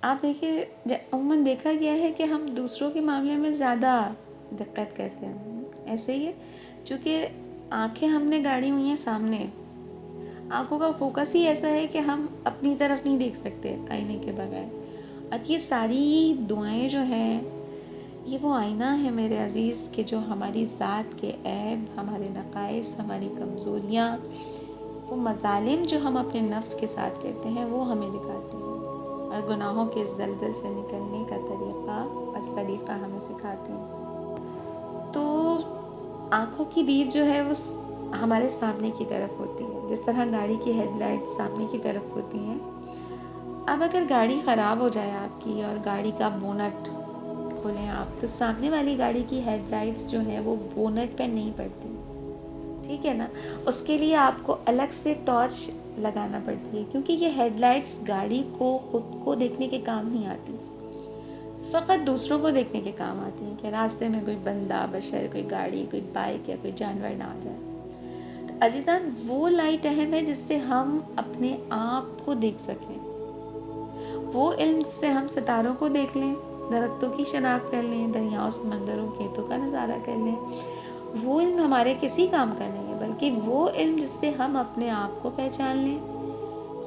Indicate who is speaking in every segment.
Speaker 1: آپ دیکھیے عموماً دیکھا گیا ہے کہ ہم دوسروں کے معاملے میں زیادہ دقت کرتے ہیں. ایسے ہی ہے چونکہ آنکھیں ہم نے گاڑی ہوئی ہیں سامنے, آنکھوں کا فوکس ہی ایسا ہے کہ ہم اپنی طرف نہیں دیکھ سکتے آئینے کے بغیر. اور یہ ساری دعائیں جو ہیں یہ وہ آئینہ ہے میرے عزیز کہ جو ہماری ذات کے عیب, ہمارے نقائص, ہماری کمزوریاں, وہ مظالم جو ہم اپنے نفس کے ساتھ کرتے ہیں وہ ہمیں دکھاتے ہیں, اور گناہوں کے اس دلدل سے نکلنے کا طریقہ اور سلیقہ ہمیں سکھاتے ہیں. تو آنکھوں کی دید جو ہے وہ ہمارے سامنے کی طرف ہوتی ہے, جس طرح گاڑی کی ہیڈ لائٹ سامنے کی طرف ہوتی ہیں. اب اگر گاڑی خراب ہو جائے آپ کی اور گاڑی کا بونٹ کھولیں آپ, تو سامنے والی گاڑی کی ہیڈ لائٹس جو ہیں وہ بونٹ پہ نہیں پڑتی, ٹھیک ہے نا. اس کے لیے آپ کو الگ سے ٹارچ لگانا پڑتی ہے, کیونکہ یہ ہیڈ لائٹس گاڑی کو خود کو دیکھنے کے کام نہیں آتی, فقط دوسروں کو دیکھنے کے کام آتی ہیں کہ راستے میں کوئی بندہ بشر, کوئی گاڑی, کوئی بائک یا کوئی جانور نہ آ جائے. تو عزیزان وہ لائٹ اہم ہے جس سے ہم اپنے آپ کو دیکھ سکیں, وہ علم جس سے ہم ستاروں کو دیکھ لیں, درختوں کی شناخت کر لیں, دریاؤں سمندروں کھیتوں کا نظارہ کر لیں. وہ علم ہمارے کسی کام کا نہیں ہے, بلکہ وہ علم جس سے ہم اپنے آپ کو پہچان لیں,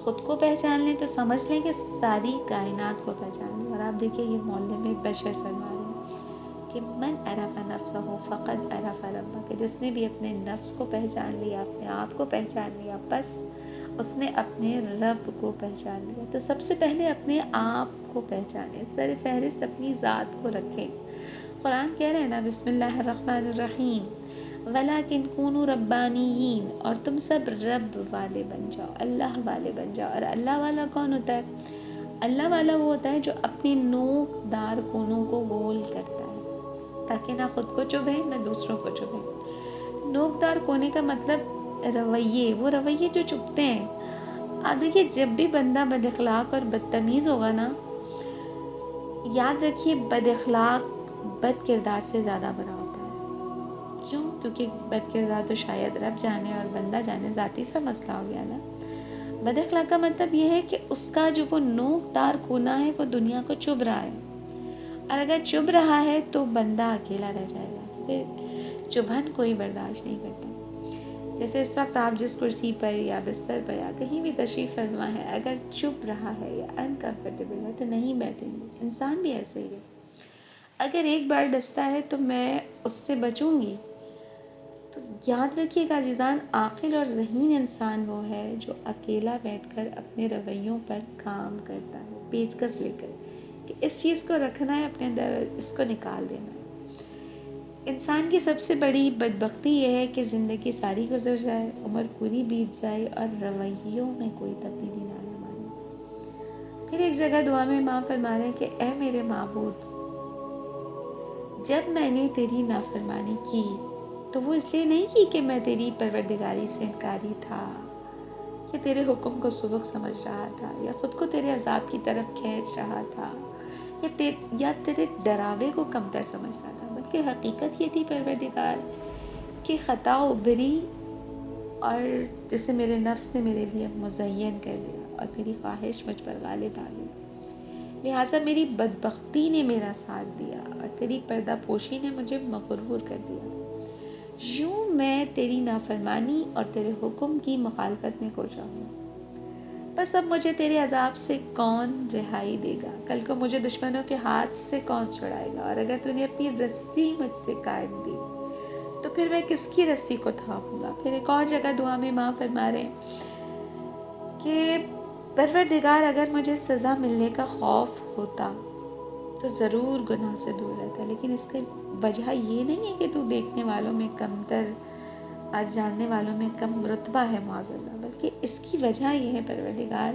Speaker 1: خود کو پہچان لیں, تو سمجھ لیں کہ ساری کائنات کو پہچان لیں. اور آپ دیکھیں یہ محلے میں بشر فرما رہے ہیں کہ من عرف نفسہ فقد عرف ربہ, کہ جس نے بھی اپنے نفس کو پہچان لیا, اپنے آپ کو پہچان لیا, بس اس نے اپنے رب کو پہچان لیا. تو سب سے پہلے اپنے آپ کو پہچانیں, سر فہرست اپنی ذات کو رکھیں. قرآن کہہ رہے ہیں نا بسم اللہ الرحمن الرحیم وَلَكِنْ كُونُوا رَبَّانِيِّينَ, اور تم سب رب والے بن جاؤ, اللہ والے بن جاؤ. اور اللہ والا کون ہوتا ہے؟ اللہ والا وہ ہوتا ہے جو اپنی نوک دار کونوں کو گول کرتا ہے تاکہ نہ خود کو چبھے نہ دوسروں کو چبھے. نوک دار کونے کا مطلب رویے, وہ رویے جو چبھتے ہیں. اب دیکھیے جب بھی بندہ بد اخلاق اور بدتمیز ہوگا نا, یاد رکھیے بد اخلاق بد کردار سے زیادہ برا ہوتا ہے. کیوں؟ کیونکہ بد کردار تو شاید رب جانے اور بندہ جانے, ذاتی سا مسئلہ ہو گیا نا. بد اخلاق کا مطلب یہ ہے کہ اس کا جو وہ نوک دار کونا ہے وہ دنیا کو چبھ رہا ہے, اور اگر چبھ رہا ہے تو بندہ اکیلا رہ جائے گا, پھر چبھن کوئی برداشت نہیں کرتا. جیسے اس وقت آپ جس کرسی پر یا بستر پر یا کہیں بھی تشریف فرما ہے, اگر چبھ رہا ہے یا انکمفرٹیبل ہے تو نہیں بیٹھیں گے. انسان بھی ایسے ہی ہے, اگر ایک بار ڈستا ہے تو میں اس سے بچوں گی. تو یاد رکھیے گا عزیزان, عاقل اور ذہین انسان وہ ہے جو اکیلا بیٹھ کر اپنے رویوں پر کام کرتا ہے, پیچکس لے کر کہ اس چیز کو رکھنا ہے اپنے اندر, اس کو نکال دینا ہے. انسان کی سب سے بڑی بدبختی یہ ہے کہ زندگی ساری گزر جائے, عمر پوری بیت جائے اور رویوں میں کوئی تبدیلی نہ آنے والی. پھر ایک جگہ دعا میں امام فرما رہے ہیں کہ اے میرے معبود, جب میں نے تیری نافرمانی کی تو وہ اس لیے نہیں کی کہ میں تیری پروردگاری سے انکاری تھا, کہ تیرے حکم کو سبک سمجھ رہا تھا, یا خود کو تیرے عذاب کی طرف کھینچ رہا تھا, یا تیرے ڈراوے کو کمتر سمجھتا تھا, بلکہ حقیقت یہ تھی پروردگار کہ خطا ابھری اور جسے میرے نفس نے میرے لیے مزین کر دیا اور میری خواہش مجھ پر غالب آ گئی. لہٰذا میری بدبختی نے میرا ساتھ دیا اور تیری پردہ پوشی نے مجھے مغرور کر دیا. یوں میں تیری نافرمانی اور تیرے حکم کی مخالفت میں کوشاں ہوں. بس اب مجھے تیرے عذاب سے کون رہائی دے گا؟ کل کو مجھے دشمنوں کے ہاتھ سے کون چھڑائے گا؟ اور اگر تو نے اپنی رسی مجھ سے کاٹ دی تو پھر میں کس کی رسی کو تھاموں گا؟ پھر ایک اور جگہ دعا میں ماں فرما رہے کہ پروردگار اگر مجھے سزا ملنے کا خوف ہوتا تو ضرور گناہ سے دور رہتا, لیکن اس کی وجہ یہ نہیں ہے کہ تو دیکھنے والوں میں کمتر اور جاننے والوں میں کم رتبہ ہے معاذ اللہ, بلکہ اس کی وجہ یہ ہے پروردگار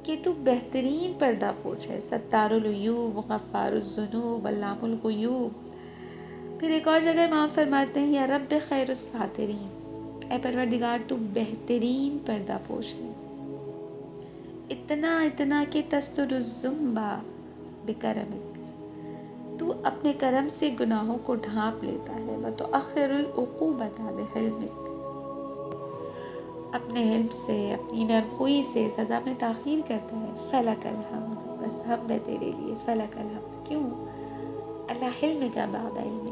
Speaker 1: کہ تو بہترین پردہ پوش ہے, ستار العیوب, غفار الذنوب, علام الغیوب. پھر ایک اور جگہ امام فرماتے ہیں یا رب خیر الساترین, اے پروردگار تو بہترین پردہ پوش ہے, اتنا کہ تستر الذنب بکرمک, تو اپنے کرم سے گناہوں کو ڈھانپ لیتا ہے, وتؤخر العقوبۃ بحلمک, اپنے علم سے اپنی نرخوئی سے سزا میں تاخیر کرتا ہے. فلک الحمد, بس حمد ہے تیرے لیے، فلک الحمد. کیوں؟ اللہ حلم کا بعد علم،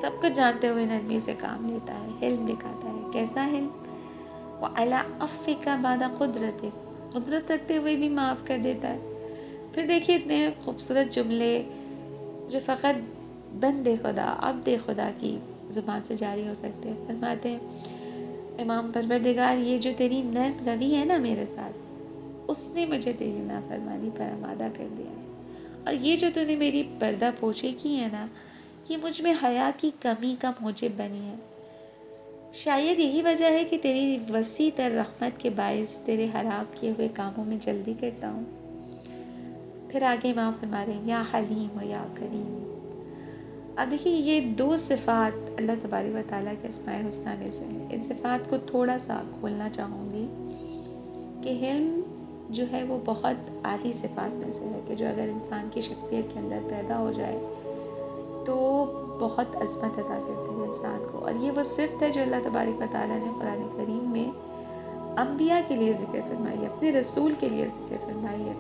Speaker 1: سب کچھ جانتے ہوئے نرمی سے کام لیتا ہے، حلم دکھاتا ہے. کیسا حلم؟ وعلی عفوک بعد قدرت، قدرت رکھتے ہوئے بھی معاف کر دیتا ہے. پھر دیکھیے اتنے خوبصورت جملے جو فقط بندے خدا، عبد خدا کی زبان سے جاری ہو سکتے ہیں. فرماتے ہیں امام پروردگار یہ جو تیری نرم روی ہے نا میرے ساتھ، اس نے مجھے تیری نافرمانی پر آمادہ کر دیا ہے. اور یہ جو تو نے میری پردہ پوشی کی ہے نا، یہ مجھ میں حیا کی کمی کا موجب بنی ہے. شاید یہی وجہ ہے کہ تیری وسیع تر رحمت کے باعث تیرے حرام کیے ہوئے کاموں میں جلدی کرتا ہوں. پھر آگے امام فرما رہے ہیں یا حلیم و یا کریم. اب دیکھیے یہ دو صفات اللہ تبارک و تعالیٰ کے اسماء الحسنیٰ میں سے ہیں. ان صفات کو تھوڑا سا کھولنا چاہوں گی کہ حلم جو ہے وہ بہت عالی صفات میں سے ہے کہ جو اگر انسان کی شخصیت کے اندر پیدا ہو جائے تو بہت عظمت عطا کرتی ہے انسان کو. اور یہ وہ صفت ہے جو اللہ تبارک و تعالیٰ نے قرآن کریم میں انبیاء کے لیے ذکر فرمائی ہے، اپنے رسول کے لیے ذکر فرمائی ہے.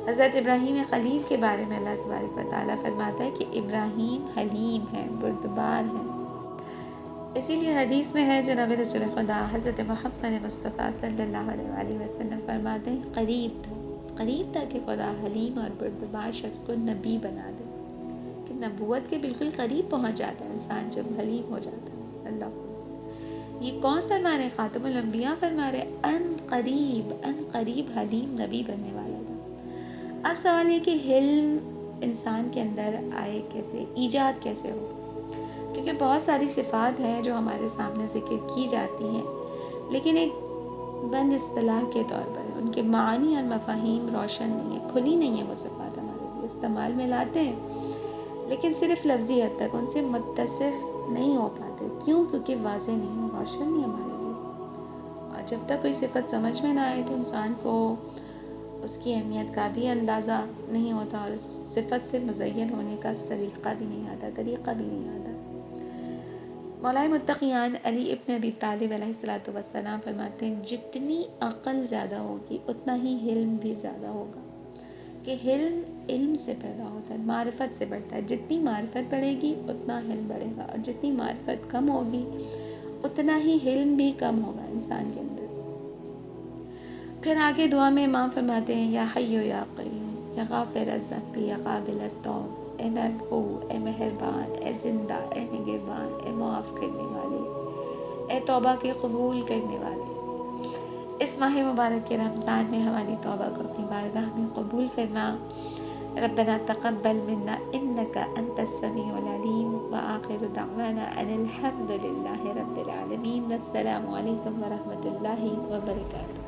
Speaker 1: حضرت ابراہیم خلیل کے بارے میں اللہ تبارک و تعالیٰ فرماتا ہے کہ ابراہیم حلیم ہے، بردبار ہے. اسی لیے حدیث میں ہے جناب رسول خدا حضرت محمد مصطفیٰ صلی اللہ علیہ وآلہ وسلم فرماتے ہیں قریب تھا کہ خدا حلیم اور بردبار شخص کو نبی بنا دے، کہ نبوت کے بالکل قریب پہنچ جاتا ہے انسان جب حلیم ہو جاتا ہے. اللہ یہ کون فرما رہے؟ خاتم الانبیاء فرما رہے ان قریب حلیم نبی بننے والا تھا. اب سوال ہے کہ حلم انسان کے اندر آئے کیسے، ایجاد کیسے ہو؟ کیونکہ بہت ساری صفات ہیں جو ہمارے سامنے ذکر کی جاتی ہیں لیکن ایک بند اصطلاح کے طور پر ان کے معنی اور مفاہیم روشن نہیں ہے، کھلی نہیں ہے. وہ صفات ہمارے لیے استعمال میں لاتے ہیں لیکن صرف لفظی حد تک ان سے متصف نہیں ہو پاتے. کیوں؟ کیونکہ واضح نہیں، روشن نہیں ہمارے لیے. اور جب تک کوئی صفت سمجھ میں نہ آئے تو انسان کو اس کی اہمیت کا بھی اندازہ نہیں ہوتا اور اس صفت سے مزین ہونے کا طریقہ بھی نہیں آتا. مولا متقیان علی ابن ابی طالب علیہ السلام فرماتے ہیں جتنی عقل زیادہ ہوگی اتنا ہی حلم بھی زیادہ ہوگا. کہ حلم علم سے پیدا ہوتا ہے، معرفت سے بڑھتا ہے. جتنی معرفت بڑھے گی اتنا حلم بڑھے گا، اور جتنی معرفت کم ہوگی اتنا ہی حلم بھی کم ہوگا انسان کے اندر. پھر آگے دعا میں امام فرماتے ہیں یا حی یا قیوم یا غافر الذنب یا قابل التوب، اے محبوب، اے مہربان، اے زندہ، اے نگہبان، اے معاف کرنے والے، اے توبہ کے قبول کرنے والے. اس ماہ مبارک کے رمضان میں ہماری توبہ کو اپنی بارگاہ میں قبول فرما. ربنا تقبل منا انک انت السمیع العلیم وآخر دعوانا ان الحمد للہ رب العالمین. والسلام علیکم ورحمۃ اللہ وبرکاتہ.